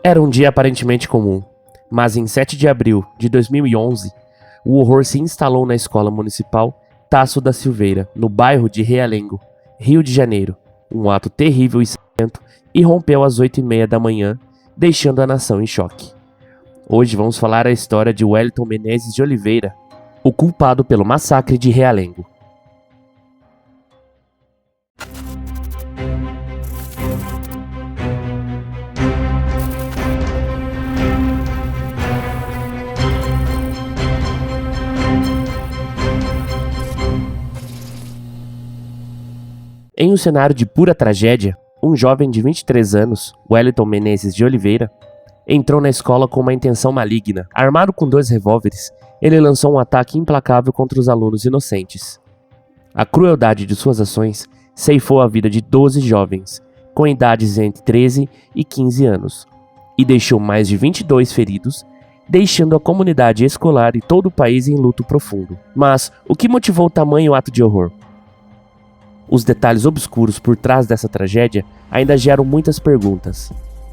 Era um dia aparentemente comum, mas em 7 de abril de 2011, o horror se instalou na escola municipal Tasso da Silveira, no bairro de Realengo, Rio de Janeiro. Um ato terrível e sangrento irrompeu às 8h30 da manhã, deixando a nação em choque. Hoje vamos falar a história de Wellington Menezes de Oliveira, o culpado pelo massacre de Realengo. Em um cenário de pura tragédia, um jovem de 23 anos, Wellington Menezes de Oliveira, entrou na escola com uma intenção maligna. Armado com 2 revólveres, ele lançou um ataque implacável contra os alunos inocentes. A crueldade de suas ações ceifou a vida de 12 jovens, com idades entre 13 e 15 anos, e deixou mais de 22 feridos, deixando a comunidade escolar e todo o país em luto profundo. Mas o que motivou tamanho ato de horror? Os detalhes obscuros por trás dessa tragédia ainda geram muitas perguntas.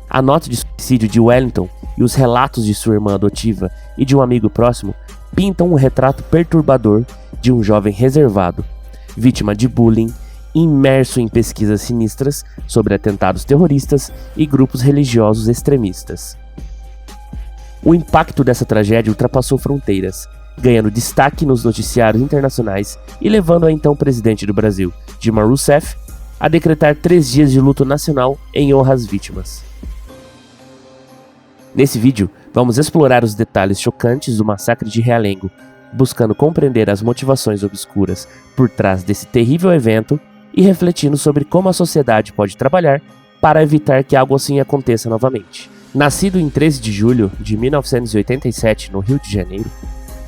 A nota de suicídio de Wellington e os relatos de sua irmã adotiva e de um amigo próximo pintam um retrato perturbador de um jovem reservado, vítima de bullying, imerso em pesquisas sinistras sobre atentados terroristas e grupos religiosos extremistas. O impacto dessa tragédia ultrapassou fronteiras, ganhando destaque nos noticiários internacionais e levando a então presidente do Brasil, Dilma Rousseff, a decretar 3 dias de luto nacional em honra às vítimas. Nesse vídeo, vamos explorar os detalhes chocantes do massacre de Realengo, buscando compreender as motivações obscuras por trás desse terrível evento e refletindo sobre como a sociedade pode trabalhar para evitar que algo assim aconteça novamente. Nascido em 13 de julho de 1987 no Rio de Janeiro,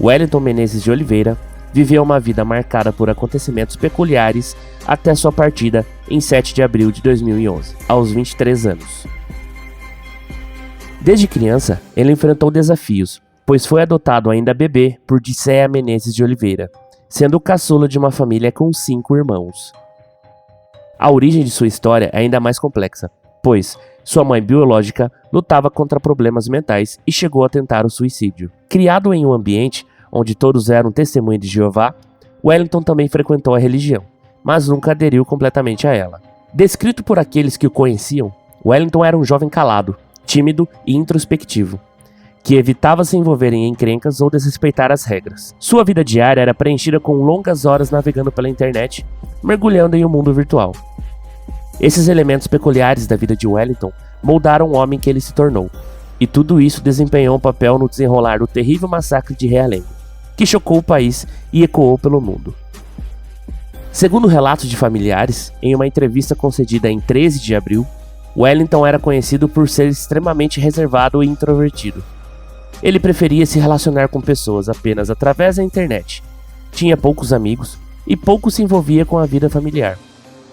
Wellington Menezes de Oliveira viveu uma vida marcada por acontecimentos peculiares até sua partida em 7 de abril de 2011, aos 23 anos. Desde criança, ele enfrentou desafios, pois foi adotado ainda bebê por Dicéia Menezes de Oliveira, sendo o caçula de uma família com 5 irmãos. A origem de sua história é ainda mais complexa, pois sua mãe biológica lutava contra problemas mentais e chegou a tentar o suicídio. Criado em um ambiente onde todos eram testemunhas de Jeová, Wellington também frequentou a religião, mas nunca aderiu completamente a ela. Descrito por aqueles que o conheciam, Wellington era um jovem calado, tímido e introspectivo, que evitava se envolver em encrencas ou desrespeitar as regras. Sua vida diária era preenchida com longas horas navegando pela internet, mergulhando em um mundo virtual. Esses elementos peculiares da vida de Wellington moldaram o homem que ele se tornou, e tudo isso desempenhou um papel no desenrolar do terrível massacre de Realengo, que chocou o país e ecoou pelo mundo. Segundo relatos de familiares, em uma entrevista concedida em 13 de abril, Wellington era conhecido por ser extremamente reservado e introvertido. Ele preferia se relacionar com pessoas apenas através da internet, tinha poucos amigos e pouco se envolvia com a vida familiar,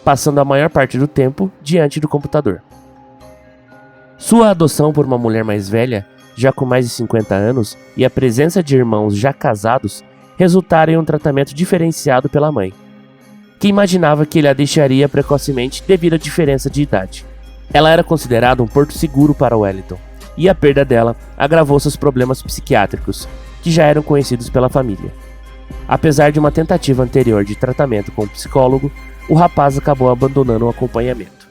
passando a maior parte do tempo diante do computador. Sua adoção por uma mulher mais velha, já com mais de 50 anos, e a presença de irmãos já casados, resultaram em um tratamento diferenciado pela mãe, que imaginava que ele a deixaria precocemente devido à diferença de idade. Ela era considerada um porto seguro para Wellington, e a perda dela agravou seus problemas psiquiátricos, que já eram conhecidos pela família. Apesar de uma tentativa anterior de tratamento com um psicólogo, o rapaz acabou abandonando o acompanhamento.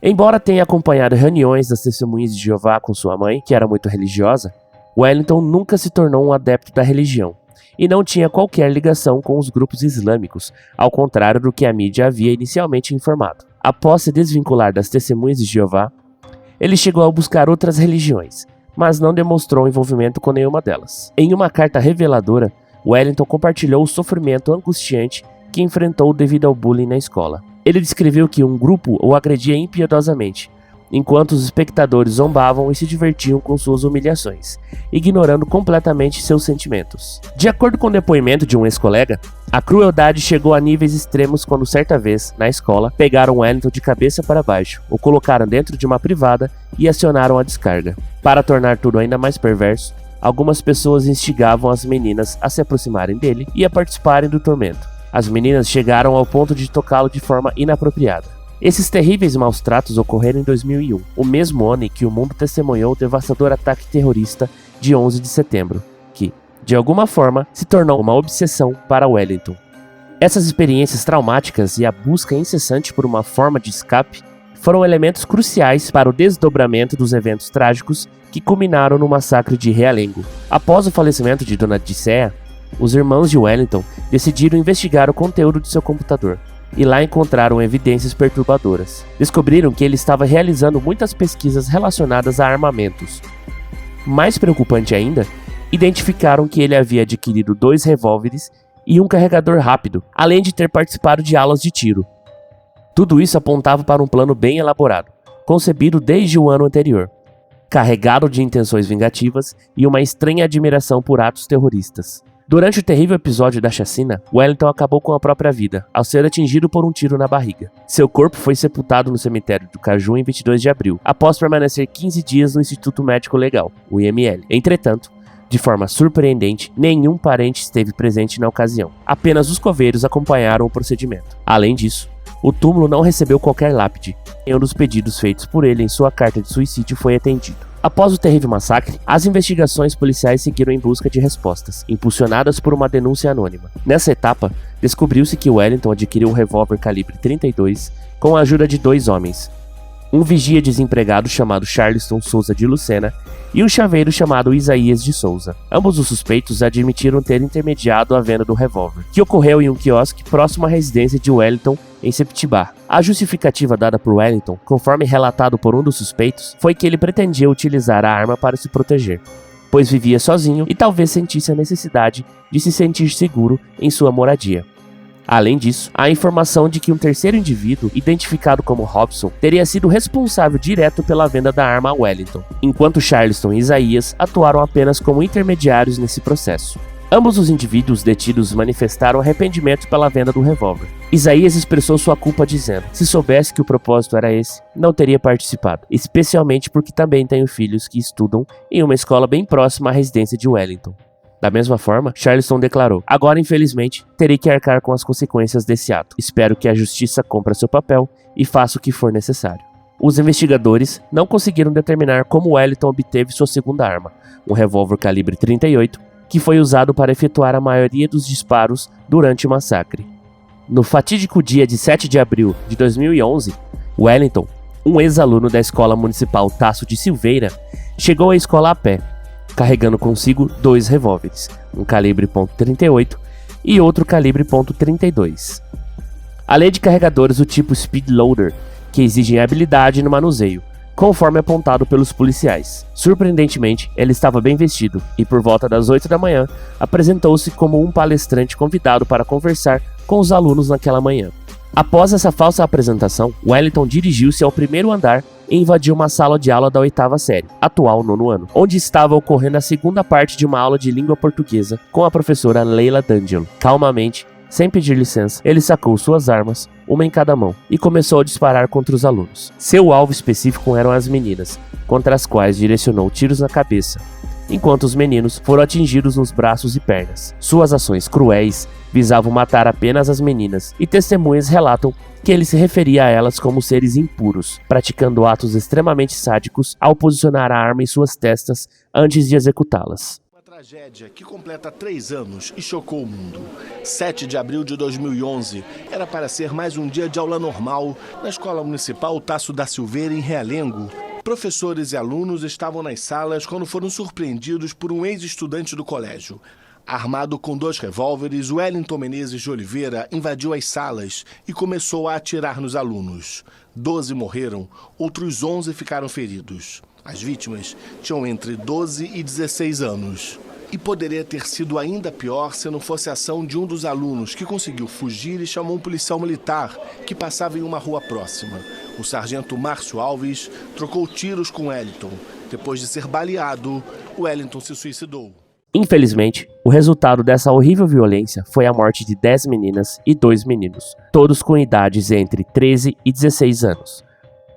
Embora tenha acompanhado reuniões das testemunhas de Jeová com sua mãe, que era muito religiosa, Wellington nunca se tornou um adepto da religião e não tinha qualquer ligação com os grupos islâmicos, ao contrário do que a mídia havia inicialmente informado. Após se desvincular das testemunhas de Jeová, ele chegou a buscar outras religiões, mas não demonstrou envolvimento com nenhuma delas. Em uma carta reveladora, Wellington compartilhou o sofrimento angustiante que enfrentou devido ao bullying na escola. Ele descreveu que um grupo o agredia impiedosamente, enquanto os espectadores zombavam e se divertiam com suas humilhações, ignorando completamente seus sentimentos. De acordo com o depoimento de um ex-colega, a crueldade chegou a níveis extremos quando certa vez, na escola, pegaram Wellington de cabeça para baixo, o colocaram dentro de uma privada e acionaram a descarga. Para tornar tudo ainda mais perverso, algumas pessoas instigavam as meninas a se aproximarem dele e a participarem do tormento. As meninas chegaram ao ponto de tocá-lo de forma inapropriada. Esses terríveis maus-tratos ocorreram em 2001, o mesmo ano em que o mundo testemunhou o devastador ataque terrorista de 11 de setembro, que, de alguma forma, se tornou uma obsessão para Wellington. Essas experiências traumáticas e a busca incessante por uma forma de escape foram elementos cruciais para o desdobramento dos eventos trágicos que culminaram no massacre de Realengo. Após o falecimento de Dona Dicea, os irmãos de Wellington decidiram investigar o conteúdo de seu computador, e lá encontraram evidências perturbadoras. Descobriram que ele estava realizando muitas pesquisas relacionadas a armamentos. Mais preocupante ainda, identificaram que ele havia adquirido 2 revólveres e um carregador rápido, além de ter participado de aulas de tiro. Tudo isso apontava para um plano bem elaborado, concebido desde o ano anterior, carregado de intenções vingativas e uma estranha admiração por atos terroristas. Durante o terrível episódio da chacina, Wellington acabou com a própria vida, ao ser atingido por um tiro na barriga. Seu corpo foi sepultado no cemitério do Caju em 22 de abril, após permanecer 15 dias no Instituto Médico Legal, o IML. Entretanto, de forma surpreendente, nenhum parente esteve presente na ocasião. Apenas os coveiros acompanharam o procedimento. Além disso, o túmulo não recebeu qualquer lápide. Nenhum dos pedidos feitos por ele em sua carta de suicídio foi atendido. Após o terrível massacre, as investigações policiais seguiram em busca de respostas, impulsionadas por uma denúncia anônima. Nessa etapa, descobriu-se que Wellington adquiriu um revólver calibre 32 com a ajuda de 2 homens, um vigia desempregado chamado Charleston Souza de Lucena e um chaveiro chamado Isaías de Souza. Ambos os suspeitos admitiram ter intermediado a venda do revólver, que ocorreu em um quiosque próximo à residência de Wellington, em Septibar. A justificativa dada por Wellington, conforme relatado por um dos suspeitos, foi que ele pretendia utilizar a arma para se proteger, pois vivia sozinho e talvez sentisse a necessidade de se sentir seguro em sua moradia. Além disso, há a informação de que um terceiro indivíduo, identificado como Robson, teria sido responsável direto pela venda da arma a Wellington, enquanto Charleston e Isaías atuaram apenas como intermediários nesse processo. Ambos os indivíduos detidos manifestaram arrependimento pela venda do revólver. Isaías expressou sua culpa dizendo: se soubesse que o propósito era esse, não teria participado, especialmente porque também tenho filhos que estudam em uma escola bem próxima à residência de Wellington. Da mesma forma, Charleston declarou: agora infelizmente terei que arcar com as consequências desse ato. Espero que a justiça cumpra seu papel e faça o que for necessário. Os investigadores não conseguiram determinar como Wellington obteve sua segunda arma, um revólver calibre 38, que foi usado para efetuar a maioria dos disparos durante o massacre. No fatídico dia de 7 de abril de 2011, Wellington, um ex-aluno da Escola Municipal Tasso de Silveira, chegou à escola a pé, carregando consigo 2 revólveres, um calibre .38 e outro calibre .32. Além de carregadores do tipo Speed Loader, que exigem habilidade no manuseio, conforme apontado pelos policiais. Surpreendentemente, ele estava bem vestido e, por volta das 8 da manhã, apresentou-se como um palestrante convidado para conversar com os alunos naquela manhã. Após essa falsa apresentação, Wellington dirigiu-se ao primeiro andar e invadiu uma sala de aula da 8ª série, atual 9º ano, onde estava ocorrendo a segunda parte de uma aula de língua portuguesa com a professora Leila D'Angelo. Calmamente, sem pedir licença, ele sacou suas armas, uma em cada mão, e começou a disparar contra os alunos. Seu alvo específico eram as meninas, contra as quais direcionou tiros na cabeça, enquanto os meninos foram atingidos nos braços e pernas. Suas ações cruéis visavam matar apenas as meninas, e testemunhas relatam que ele se referia a elas como seres impuros, praticando atos extremamente sádicos ao posicionar a arma em suas testas antes de executá-las. Tragédia que completa 3 anos e chocou o mundo. 7 de abril de 2011 era para ser mais um dia de aula normal na Escola Municipal Tasso da Silveira, em Realengo. Professores e alunos estavam nas salas quando foram surpreendidos por um ex-estudante do colégio. Armado com 2 revólveres, Wellington Menezes de Oliveira invadiu as salas e começou a atirar nos alunos. 12 morreram, outros 11 ficaram feridos. As vítimas tinham entre 12 e 16 anos. E poderia ter sido ainda pior se não fosse a ação de um dos alunos, que conseguiu fugir e chamou um policial militar que passava em uma rua próxima. O sargento Márcio Alves trocou tiros com Wellington. Depois de ser baleado, Wellington se suicidou. Infelizmente, o resultado dessa horrível violência foi a morte de 10 meninas e 2 meninos, todos com idades entre 13 e 16 anos.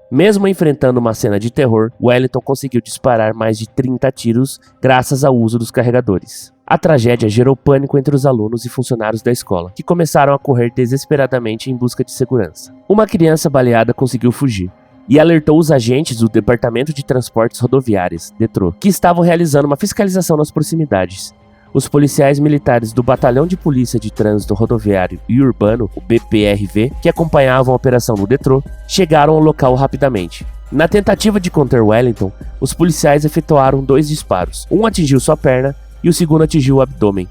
Mesmo enfrentando uma cena de terror, Wellington conseguiu disparar mais de 30 tiros graças ao uso dos carregadores. A tragédia gerou pânico entre os alunos e funcionários da escola, que começaram a correr desesperadamente em busca de segurança. Uma criança baleada conseguiu fugir e alertou os agentes do Departamento de Transportes Rodoviários, DETRO, que estavam realizando uma fiscalização nas proximidades. Os policiais militares do Batalhão de Polícia de Trânsito Rodoviário e Urbano, o BPRV, que acompanhavam a operação no DETRO, chegaram ao local rapidamente. Na tentativa de conter Wellington, os policiais efetuaram 2 disparos. Um atingiu sua perna e o segundo atingiu o abdômen.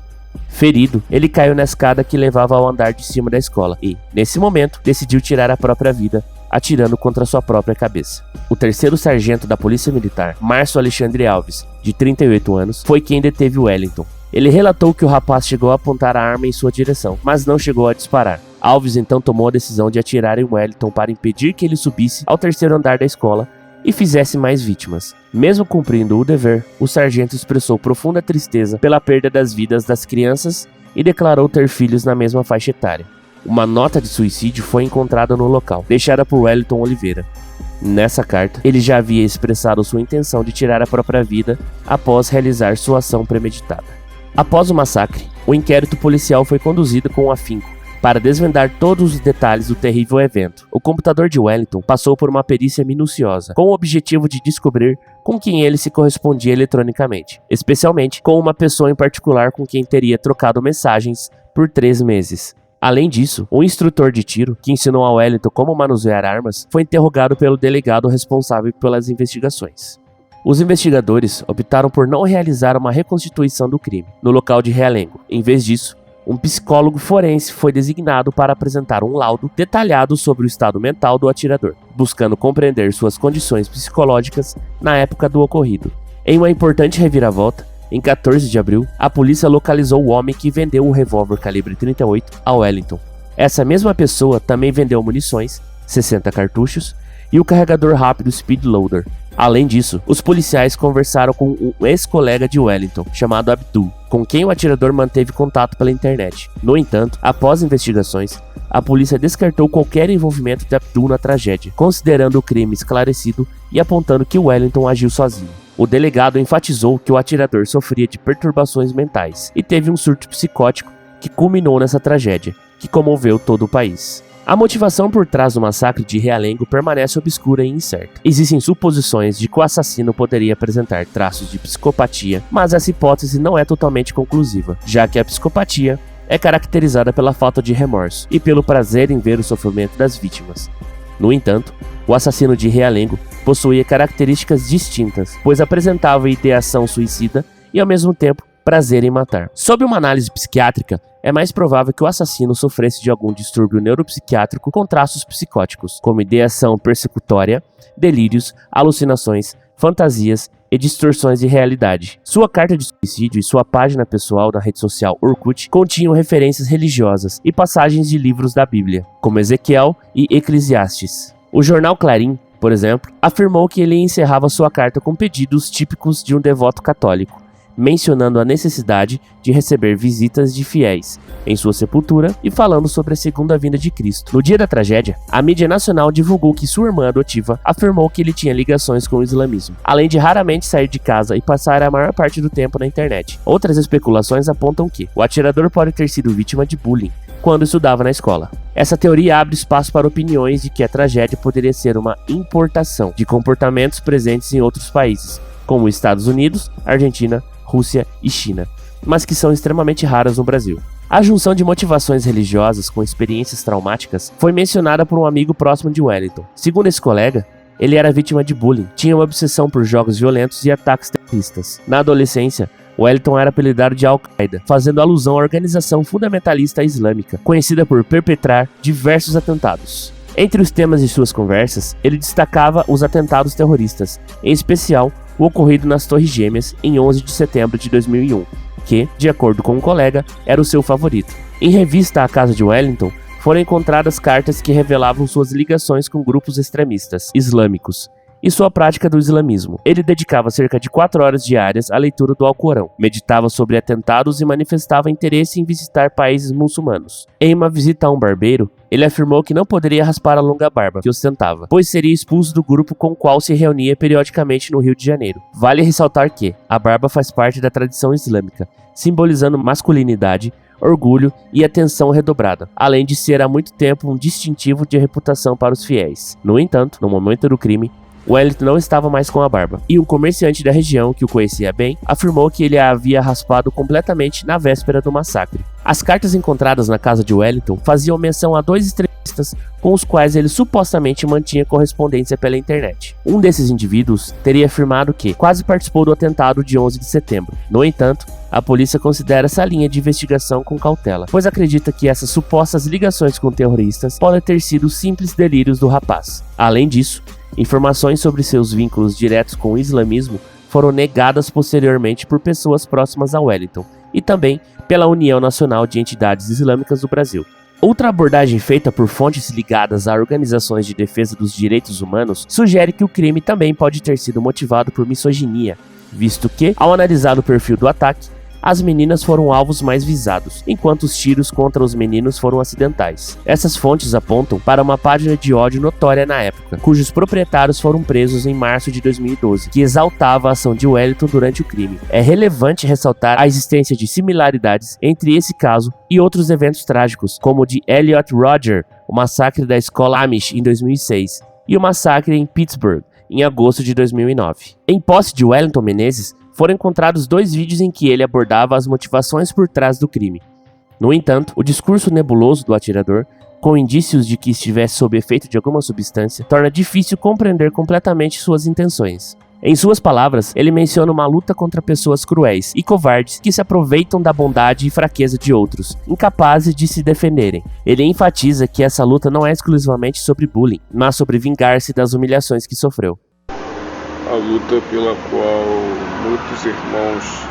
Ferido, ele caiu na escada que levava ao andar de cima da escola e, nesse momento, decidiu tirar a própria vida, atirando contra sua própria cabeça. O 3º sargento da Polícia Militar, Márcio Alexandre Alves, de 38 anos, foi quem deteve Wellington. Ele relatou que o rapaz chegou a apontar a arma em sua direção, mas não chegou a disparar. Alves então tomou a decisão de atirar em Wellington para impedir que ele subisse ao 3º andar da escola e fizesse mais vítimas. Mesmo cumprindo o dever, o sargento expressou profunda tristeza pela perda das vidas das crianças e declarou ter filhos na mesma faixa etária. Uma nota de suicídio foi encontrada no local, deixada por Wellington Oliveira. Nessa carta, ele já havia expressado sua intenção de tirar a própria vida após realizar sua ação premeditada. Após o massacre, o inquérito policial foi conduzido com afinco para desvendar todos os detalhes do terrível evento. O computador de Wellington passou por uma perícia minuciosa, com o objetivo de descobrir com quem ele se correspondia eletronicamente, especialmente com uma pessoa em particular com quem teria trocado mensagens por 3 meses. Além disso, o instrutor de tiro, que ensinou a Wellington como manusear armas, foi interrogado pelo delegado responsável pelas investigações. Os investigadores optaram por não realizar uma reconstituição do crime no local de Realengo. Em vez disso, um psicólogo forense foi designado para apresentar um laudo detalhado sobre o estado mental do atirador, buscando compreender suas condições psicológicas na época do ocorrido. Em uma importante reviravolta, em 14 de abril, a polícia localizou o homem que vendeu o revólver calibre 38 a Wellington. Essa mesma pessoa também vendeu munições, 60 cartuchos, e o carregador rápido Speed Loader. Além disso, os policiais conversaram com um ex-colega de Wellington, chamado Abdul, com quem o atirador manteve contato pela internet. No entanto, após investigações, a polícia descartou qualquer envolvimento de Abdul na tragédia, considerando o crime esclarecido e apontando que Wellington agiu sozinho. O delegado enfatizou que o atirador sofria de perturbações mentais e teve um surto psicótico que culminou nessa tragédia, que comoveu todo o país. A motivação por trás do massacre de Realengo permanece obscura e incerta. Existem suposições de que o assassino poderia apresentar traços de psicopatia, mas essa hipótese não é totalmente conclusiva, já que a psicopatia é caracterizada pela falta de remorso e pelo prazer em ver o sofrimento das vítimas. No entanto, o assassino de Realengo possuía características distintas, pois apresentava ideação suicida e, ao mesmo tempo, prazer em matar. Sob uma análise psiquiátrica, é mais provável que o assassino sofresse de algum distúrbio neuropsiquiátrico com traços psicóticos, como ideação persecutória, delírios, alucinações, fantasias e distorções de realidade. Sua carta de suicídio e sua página pessoal na rede social Orkut continham referências religiosas e passagens de livros da Bíblia, como Ezequiel e Eclesiastes. O jornal Clarim, por exemplo, afirmou que ele encerrava sua carta com pedidos típicos de um devoto católico, mencionando a necessidade de receber visitas de fiéis em sua sepultura e falando sobre a segunda vinda de Cristo. No dia da tragédia, a mídia nacional divulgou que sua irmã adotiva afirmou que ele tinha ligações com o islamismo, além de raramente sair de casa e passar a maior parte do tempo na internet. Outras especulações apontam que o atirador pode ter sido vítima de bullying quando estudava na escola. Essa teoria abre espaço para opiniões de que a tragédia poderia ser uma importação de comportamentos presentes em outros países, como Estados Unidos, Argentina, Rússia e China, mas que são extremamente raras no Brasil. A junção de motivações religiosas com experiências traumáticas foi mencionada por um amigo próximo de Wellington. Segundo esse colega, ele era vítima de bullying, tinha uma obsessão por jogos violentos e ataques terroristas. Na adolescência, Wellington era apelidado de Al-Qaeda, fazendo alusão à organização fundamentalista islâmica, conhecida por perpetrar diversos atentados. Entre os temas de suas conversas, ele destacava os atentados terroristas, em especial o ocorrido nas Torres Gêmeas em 11 de setembro de 2001, que, de acordo com um colega, era o seu favorito. Em revista à casa de Wellington, foram encontradas cartas que revelavam suas ligações com grupos extremistas islâmicos e sua prática do islamismo. Ele dedicava cerca de 4 horas diárias à leitura do Alcorão, meditava sobre atentados e manifestava interesse em visitar países muçulmanos. Em uma visita a um barbeiro, Ele afirmou que não poderia raspar a longa barba que ostentava, pois seria expulso do grupo com o qual se reunia periodicamente no Rio de Janeiro. Vale ressaltar que a barba faz parte da tradição islâmica, simbolizando masculinidade, orgulho e atenção redobrada, além de ser há muito tempo um distintivo de reputação para os fiéis. No entanto, no momento do crime, Wellington não estava mais com a barba, e um comerciante da região que o conhecia bem afirmou que ele a havia raspado completamente na véspera do massacre. As cartas encontradas na casa de Wellington faziam menção a 2 extremistas com os quais ele supostamente mantinha correspondência pela internet. Um desses indivíduos teria afirmado que quase participou do atentado de 11 de setembro. No entanto, a polícia considera essa linha de investigação com cautela, pois acredita que essas supostas ligações com terroristas podem ter sido simples delírios do rapaz. Além disso, informações sobre seus vínculos diretos com o islamismo foram negadas posteriormente por pessoas próximas a Wellington e também pela União Nacional de Entidades Islâmicas do Brasil. Outra abordagem feita por fontes ligadas a organizações de defesa dos direitos humanos sugere que o crime também pode ter sido motivado por misoginia, visto que, ao analisar o perfil do ataque, as meninas foram alvos mais visados, enquanto os tiros contra os meninos foram acidentais. Essas fontes apontam para uma página de ódio notória na época, cujos proprietários foram presos em março de 2012, que exaltava a ação de Wellington durante o crime. É relevante ressaltar a existência de similaridades entre esse caso e outros eventos trágicos, como o de Elliot Rodger, o massacre da escola Amish em 2006, e o massacre em Pittsburgh, em agosto de 2009. Em posse de Wellington Menezes, foram encontrados 2 vídeos em que ele abordava as motivações por trás do crime. No entanto, o discurso nebuloso do atirador, com indícios de que estivesse sob efeito de alguma substância, torna difícil compreender completamente suas intenções. Em suas palavras, ele menciona uma luta contra pessoas cruéis e covardes que se aproveitam da bondade e fraqueza de outros, incapazes de se defenderem. Ele enfatiza que essa luta não é exclusivamente sobre bullying, mas sobre vingar-se das humilhações que sofreu. A luta pela qual muitos irmãos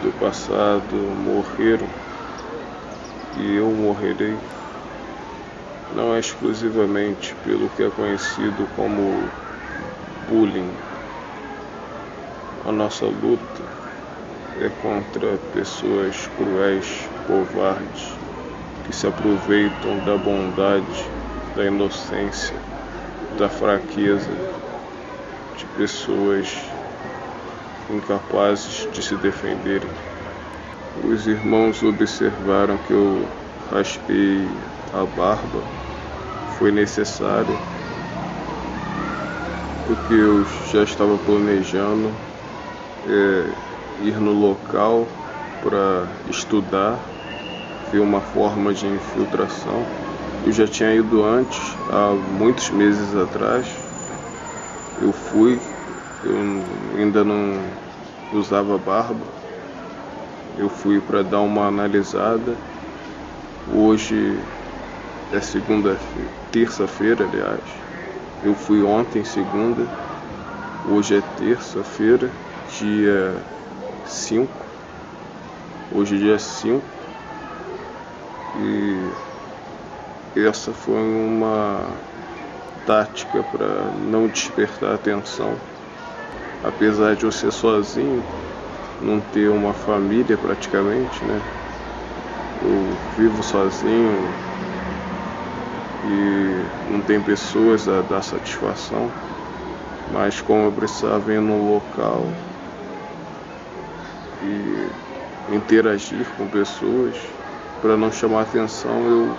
do passado morreram e eu morrerei não é exclusivamente pelo que é conhecido como bullying. A nossa luta é contra pessoas cruéis, covardes, que se aproveitam da bondade, da inocência, da fraqueza de pessoas incapazes de se defenderem. Os irmãos observaram que eu raspei a barba. Foi necessário, porque eu já estava planejando ir no local para estudar, ver uma forma de infiltração. Eu já tinha ido antes, há muitos meses atrás. Eu fui, eu ainda não usava barba, eu fui para dar uma analisada. Hoje é terça-feira, aliás. Eu fui ontem, segunda, hoje é terça-feira, dia 5. Hoje é dia 5 e essa foi uma tática para não despertar atenção. Apesar de eu ser sozinho, não ter uma família praticamente, né? Eu vivo sozinho e não tem pessoas a dar satisfação, mas como eu precisava ir no local e interagir com pessoas, para não chamar atenção, eu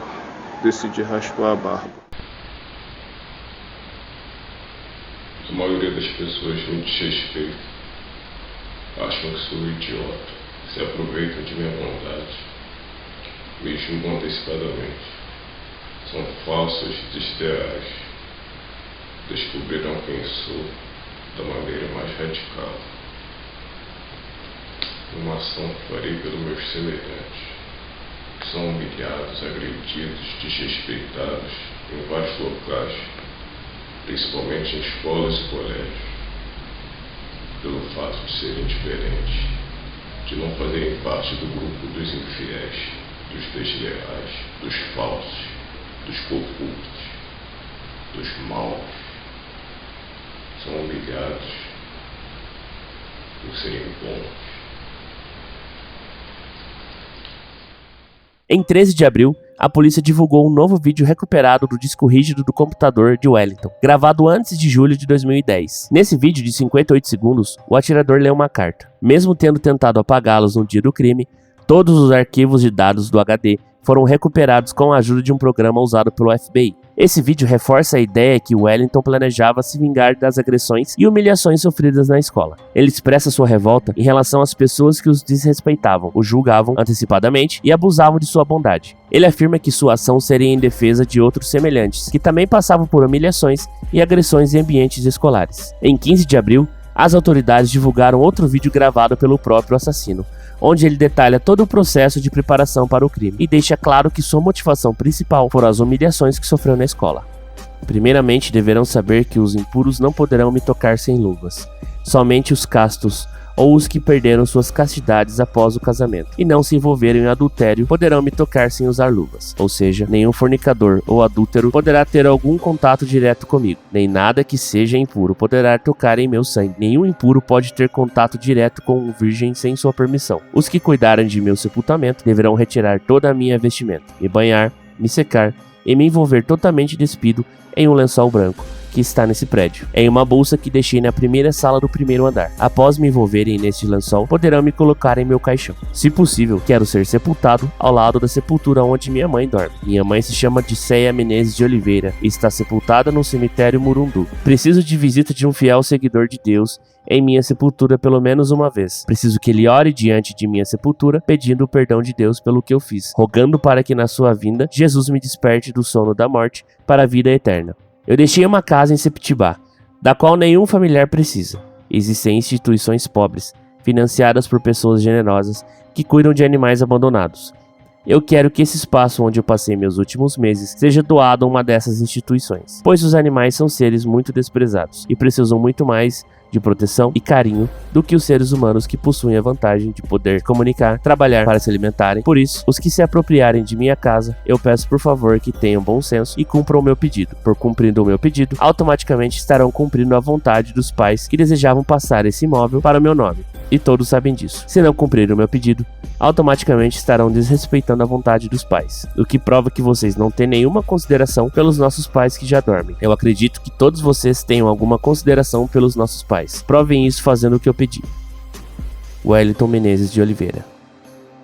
decidi raspar a barba. A maioria das pessoas me desrespeitam, acham que sou idiota, se aproveitam de minha bondade, me julgam antecipadamente. São falsos e desleais. Descobrirão quem sou da maneira mais radical. Uma ação que farei pelos meus semelhantes, que são humilhados, agredidos, desrespeitados em vários locais, principalmente em escolas e colégios, pelo fato de serem diferentes, de não fazerem parte do grupo dos infiéis, dos desleais, dos falsos, dos corruptos, dos maus. São humilhados por serem bons. Em 13 de abril, a polícia divulgou um novo vídeo recuperado do disco rígido do computador de Wellington, gravado antes de julho de 2010. Nesse vídeo de 58 segundos, o atirador lê uma carta. Mesmo tendo tentado apagá-los no dia do crime, todos os arquivos de dados do HD foram recuperados com a ajuda de um programa usado pelo FBI. Esse vídeo reforça a ideia que Wellington planejava se vingar das agressões e humilhações sofridas na escola. Ele expressa sua revolta em relação às pessoas que os desrespeitavam, o julgavam antecipadamente e abusavam de sua bondade. Ele afirma que sua ação seria em defesa de outros semelhantes, que também passavam por humilhações e agressões em ambientes escolares. Em 15 de abril, as autoridades divulgaram outro vídeo gravado pelo próprio assassino, onde ele detalha todo o processo de preparação para o crime e deixa claro que sua motivação principal foram as humilhações que sofreu na escola. Primeiramente, deverão saber que os impuros não poderão me tocar sem luvas. Somente os castos ou os que perderam suas castidades após o casamento e não se envolveram em adultério poderão me tocar sem usar luvas. Ou seja, nenhum fornicador ou adúltero poderá ter algum contato direto comigo. Nem nada que seja impuro poderá tocar em meu sangue. Nenhum impuro pode ter contato direto com um virgem sem sua permissão. Os que cuidarem de meu sepultamento deverão retirar toda a minha vestimenta, me banhar, me secar e me envolver totalmente despido em um lençol branco que está nesse prédio, em uma bolsa que deixei na primeira sala do primeiro andar. Após me envolverem neste lençol, poderão me colocar em meu caixão. Se possível, quero ser sepultado ao lado da sepultura onde minha mãe dorme. Minha mãe se chama Diceia Menezes de Oliveira e está sepultada no cemitério Murundu. Preciso de visita de um fiel seguidor de Deus em minha sepultura pelo menos uma vez. Preciso que ele ore diante de minha sepultura, pedindo o perdão de Deus pelo que eu fiz, rogando para que na sua vinda, Jesus me desperte do sono da morte para a vida eterna. Eu deixei uma casa em Septibá, da qual nenhum familiar precisa. Existem instituições pobres, financiadas por pessoas generosas, que cuidam de animais abandonados. Eu quero que esse espaço onde eu passei meus últimos meses seja doado a uma dessas instituições, pois os animais são seres muito desprezados e precisam muito mais de proteção e carinho do que os seres humanos que possuem a vantagem de poder comunicar, trabalhar para se alimentarem. Por isso, os que se apropriarem de minha casa, eu peço por favor que tenham bom senso e cumpram o meu pedido. Por cumprindo o meu pedido, automaticamente estarão cumprindo a vontade dos pais que desejavam passar esse imóvel para o meu nome. E todos sabem disso. Se não cumprirem o meu pedido, automaticamente estarão desrespeitando a vontade dos pais, o que prova que vocês não têm nenhuma consideração pelos nossos pais que já dormem. Eu acredito que todos vocês tenham alguma consideração pelos nossos pais. Provem isso fazendo o que eu pedi. Wellington Menezes de Oliveira.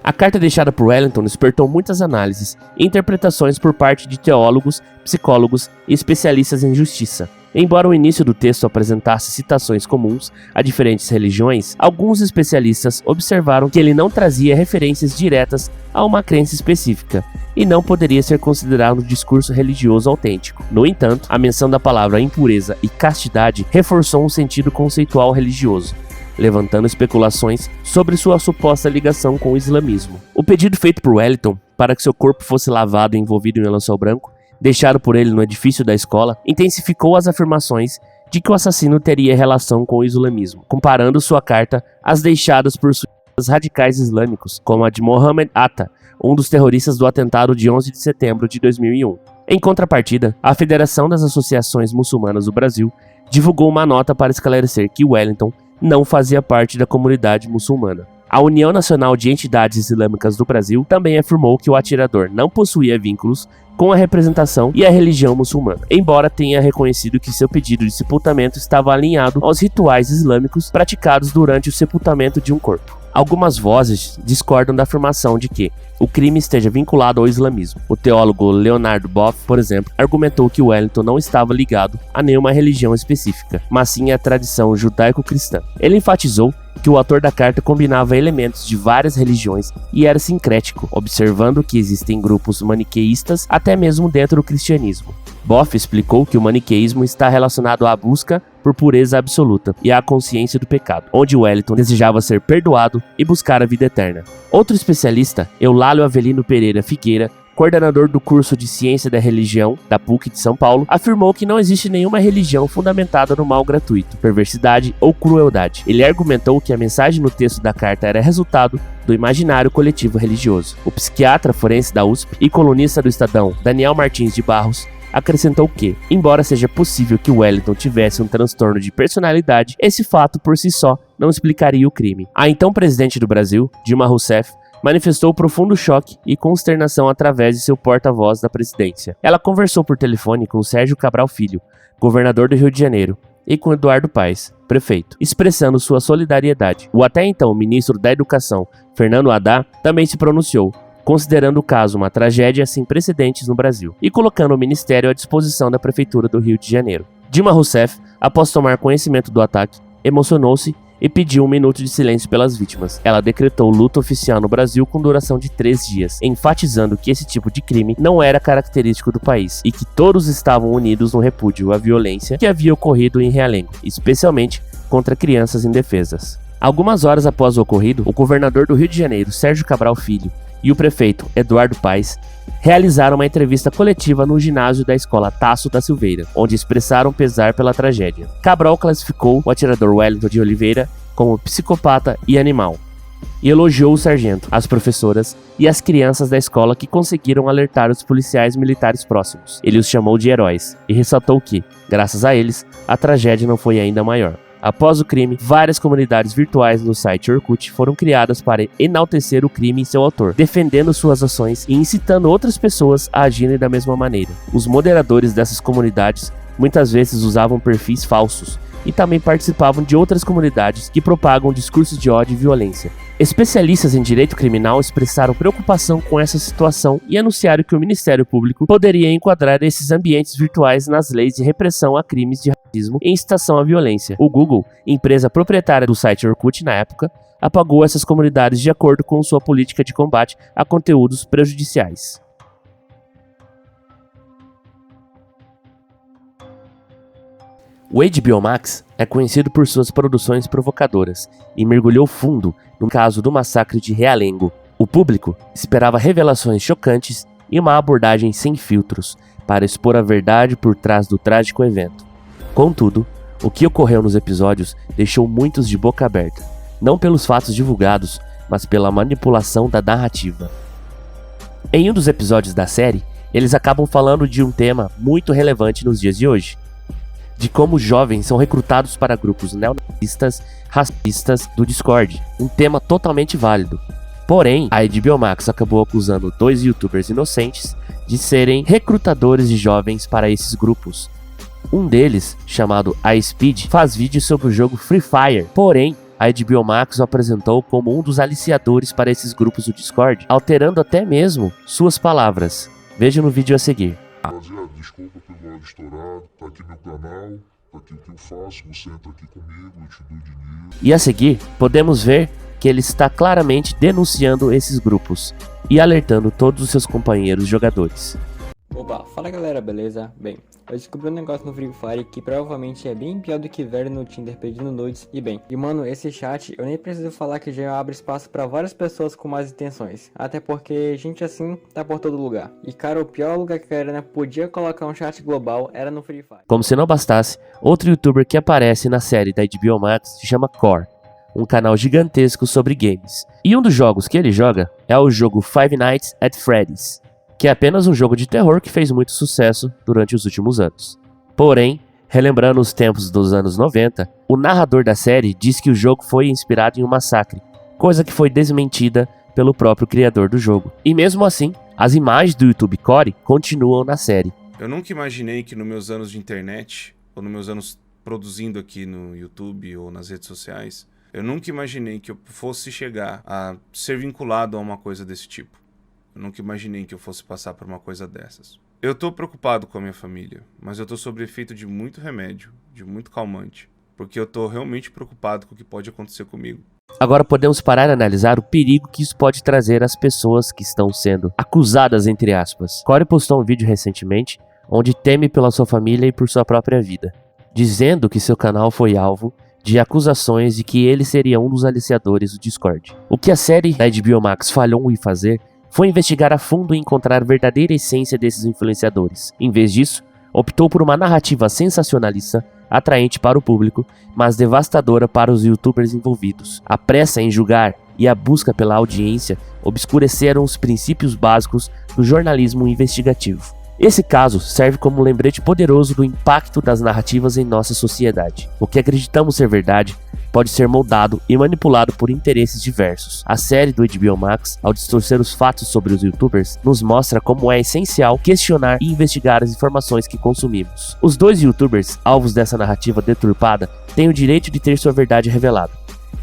A carta deixada por Wellington despertou muitas análises e interpretações por parte de teólogos, psicólogos e especialistas em justiça. Embora o início do texto apresentasse citações comuns a diferentes religiões, alguns especialistas observaram que ele não trazia referências diretas a uma crença específica e não poderia ser considerado um discurso religioso autêntico. No entanto, a menção da palavra impureza e castidade reforçou um sentido conceitual religioso, levantando especulações sobre sua suposta ligação com o islamismo. O pedido feito por Wellington para que seu corpo fosse lavado e envolvido em um lençol branco, deixado por ele no edifício da escola, intensificou as afirmações de que o assassino teria relação com o islamismo, comparando sua carta às deixadas por suas radicais islâmicos, como a de Mohammed Atta, um dos terroristas do atentado de 11 de setembro de 2001. Em contrapartida, a Federação das Associações Muçulmanas do Brasil divulgou uma nota para esclarecer que Wellington não fazia parte da comunidade muçulmana. A União Nacional de Entidades Islâmicas do Brasil também afirmou que o atirador não possuía vínculos com a representação e a religião muçulmana, embora tenha reconhecido que seu pedido de sepultamento estava alinhado aos rituais islâmicos praticados durante o sepultamento de um corpo. Algumas vozes discordam da afirmação de que o crime esteja vinculado ao islamismo. O teólogo Leonardo Boff, por exemplo, argumentou que Wellington não estava ligado a nenhuma religião específica, mas sim à tradição judaico-cristã. Ele enfatizou que o autor da carta combinava elementos de várias religiões e era sincrético, observando que existem grupos maniqueístas até mesmo dentro do cristianismo. Boff explicou que o maniqueísmo está relacionado à busca por pureza absoluta e à consciência do pecado, onde Wellington desejava ser perdoado e buscar a vida eterna. Outro especialista, Eulálio Avelino Pereira Figueira, coordenador do curso de Ciência da Religião da PUC de São Paulo, afirmou que não existe nenhuma religião fundamentada no mal gratuito, perversidade ou crueldade. Ele argumentou que a mensagem no texto da carta era resultado do imaginário coletivo religioso. O psiquiatra forense da USP e colunista do Estadão, Daniel Martins de Barros, acrescentou que, embora seja possível que Wellington tivesse um transtorno de personalidade, esse fato por si só não explicaria o crime. A então presidente do Brasil, Dilma Rousseff, manifestou profundo choque e consternação através de seu porta-voz da presidência. Ela conversou por telefone com Sérgio Cabral Filho, governador do Rio de Janeiro, e com Eduardo Paes, prefeito, expressando sua solidariedade. O até então ministro da Educação, Fernando Haddad, também se pronunciou, considerando o caso uma tragédia sem precedentes no Brasil, e colocando o ministério à disposição da Prefeitura do Rio de Janeiro. Dilma Rousseff, após tomar conhecimento do ataque, emocionou-se e pediu 1 minuto de silêncio pelas vítimas. Ela decretou luto oficial no Brasil com duração de 3 dias, enfatizando que esse tipo de crime não era característico do país e que todos estavam unidos no repúdio à violência que havia ocorrido em Realengo, especialmente contra crianças indefesas. Algumas horas após o ocorrido, o governador do Rio de Janeiro, Sérgio Cabral Filho, e o prefeito, Eduardo Paes, realizaram uma entrevista coletiva no ginásio da escola Tasso da Silveira, onde expressaram pesar pela tragédia. Cabral classificou o atirador Wellington de Oliveira como psicopata e animal, e elogiou o sargento, as professoras e as crianças da escola que conseguiram alertar os policiais militares próximos. Ele os chamou de heróis e ressaltou que, graças a eles, a tragédia não foi ainda maior. Após o crime, várias comunidades virtuais no site Orkut foram criadas para enaltecer o crime e seu autor, defendendo suas ações e incitando outras pessoas a agirem da mesma maneira. Os moderadores dessas comunidades muitas vezes usavam perfis falsos e também participavam de outras comunidades que propagam discursos de ódio e violência. Especialistas em direito criminal expressaram preocupação com essa situação e anunciaram que o Ministério Público poderia enquadrar esses ambientes virtuais nas leis de repressão a crimes de racismo e incitação à violência. O Google, empresa proprietária do site Orkut na época, apagou essas comunidades de acordo com sua política de combate a conteúdos prejudiciais. O HBO Max é conhecido por suas produções provocadoras e mergulhou fundo no caso do massacre de Realengo. O público esperava revelações chocantes e uma abordagem sem filtros para expor a verdade por trás do trágico evento. Contudo, o que ocorreu nos episódios deixou muitos de boca aberta, não pelos fatos divulgados, mas pela manipulação da narrativa. Em um dos episódios da série, eles acabam falando de um tema muito relevante nos dias de hoje, de como jovens são recrutados para grupos neonazistas, racistas do Discord, um tema totalmente válido. Porém, a HBO Max acabou acusando 2 youtubers inocentes de serem recrutadores de jovens para esses grupos. Um deles, chamado iSpeed, faz vídeos sobre o jogo Free Fire, porém, a HBO Max o apresentou como um dos aliciadores para esses grupos do Discord, alterando até mesmo suas palavras. Veja no vídeo a seguir. Rapaziada, desculpa pelo áudio estourado, tá aqui meu canal, tá aqui o que eu faço, você entra aqui comigo, eu te dou dinheiro. E a seguir, podemos ver que ele está claramente denunciando esses grupos e alertando todos os seus companheiros jogadores. Opa, fala galera, beleza? Bem, eu descobri um negócio no Free Fire que provavelmente é bem pior do que ver no Tinder pedindo nudes e bem. E mano, esse chat eu nem preciso falar que já abre espaço pra várias pessoas com más intenções. Até porque gente assim tá por todo lugar. E cara, o pior lugar que a Arena podia colocar um chat global era no Free Fire. Como se não bastasse, outro youtuber que aparece na série da HBO Max se chama Core, um canal gigantesco sobre games. E um dos jogos que ele joga é o jogo Five Nights at Freddy's, que é apenas um jogo de terror que fez muito sucesso durante os últimos anos. Porém, relembrando os tempos dos anos 90, o narrador da série diz que o jogo foi inspirado em um massacre, coisa que foi desmentida pelo próprio criador do jogo. E mesmo assim, as imagens do YouTube Core continuam na série. Eu nunca imaginei que nos meus anos de internet, ou nos meus anos produzindo aqui no YouTube ou nas redes sociais, eu nunca imaginei que eu fosse chegar a ser vinculado a uma coisa desse tipo. Eu nunca imaginei que eu fosse passar por uma coisa dessas. Eu tô preocupado com a minha família, mas eu tô sob efeito de muito remédio, de muito calmante, porque eu tô realmente preocupado com o que pode acontecer comigo. Agora podemos parar e analisar o perigo que isso pode trazer às pessoas que estão sendo acusadas, entre aspas. Core postou um vídeo recentemente, onde teme pela sua família e por sua própria vida, dizendo que seu canal foi alvo de acusações de que ele seria um dos aliciadores do Discord. O que a série da HBO Max falhou em fazer foi investigar a fundo e encontrar a verdadeira essência desses influenciadores. Em vez disso, optou por uma narrativa sensacionalista, atraente para o público, mas devastadora para os youtubers envolvidos. A pressa em julgar e a busca pela audiência obscureceram os princípios básicos do jornalismo investigativo. Esse caso serve como um lembrete poderoso do impacto das narrativas em nossa sociedade. O que acreditamos ser verdade pode ser moldado e manipulado por interesses diversos. A série do HBO Max, ao distorcer os fatos sobre os youtubers, nos mostra como é essencial questionar e investigar as informações que consumimos. Os 2 youtubers, alvos dessa narrativa deturpada, têm o direito de ter sua verdade revelada.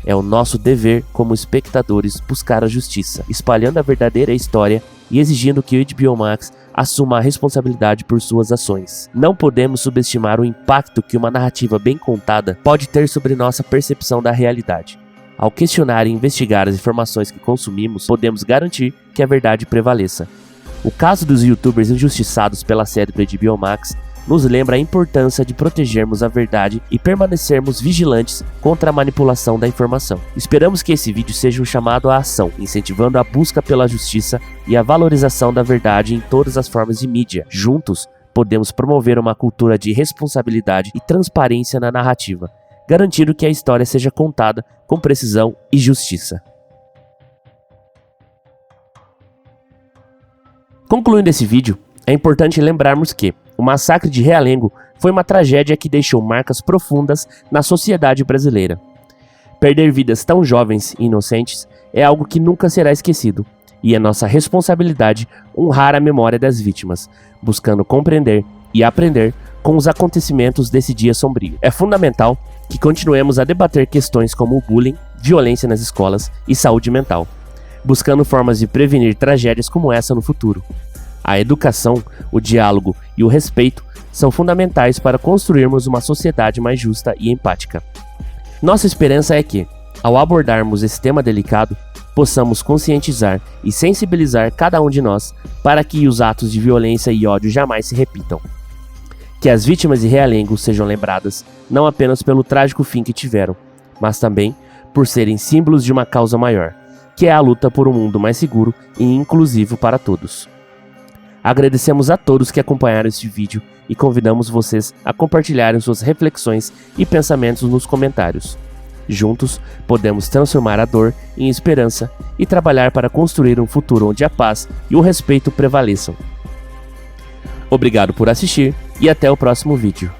É o nosso dever como espectadores buscar a justiça, espalhando a verdadeira história e exigindo que o HBO Max assuma a responsabilidade por suas ações. Não podemos subestimar o impacto que uma narrativa bem contada pode ter sobre nossa percepção da realidade. Ao questionar e investigar as informações que consumimos, podemos garantir que a verdade prevaleça. O caso dos youtubers injustiçados pela série do HBO Max nos lembra a importância de protegermos a verdade e permanecermos vigilantes contra a manipulação da informação. Esperamos que esse vídeo seja um chamado à ação, incentivando a busca pela justiça e a valorização da verdade em todas as formas de mídia. Juntos, podemos promover uma cultura de responsabilidade e transparência na narrativa, garantindo que a história seja contada com precisão e justiça. Concluindo esse vídeo, é importante lembrarmos que o massacre de Realengo foi uma tragédia que deixou marcas profundas na sociedade brasileira. Perder vidas tão jovens e inocentes é algo que nunca será esquecido, e é nossa responsabilidade honrar a memória das vítimas, buscando compreender e aprender com os acontecimentos desse dia sombrio. É fundamental que continuemos a debater questões como o bullying, violência nas escolas e saúde mental, buscando formas de prevenir tragédias como essa no futuro. A educação, o diálogo e o respeito são fundamentais para construirmos uma sociedade mais justa e empática. Nossa esperança é que, ao abordarmos esse tema delicado, possamos conscientizar e sensibilizar cada um de nós para que os atos de violência e ódio jamais se repitam. Que as vítimas de Realengo sejam lembradas não apenas pelo trágico fim que tiveram, mas também por serem símbolos de uma causa maior, que é a luta por um mundo mais seguro e inclusivo para todos. Agradecemos a todos que acompanharam este vídeo e convidamos vocês a compartilharem suas reflexões e pensamentos nos comentários. Juntos, podemos transformar a dor em esperança e trabalhar para construir um futuro onde a paz e o respeito prevaleçam. Obrigado por assistir e até o próximo vídeo.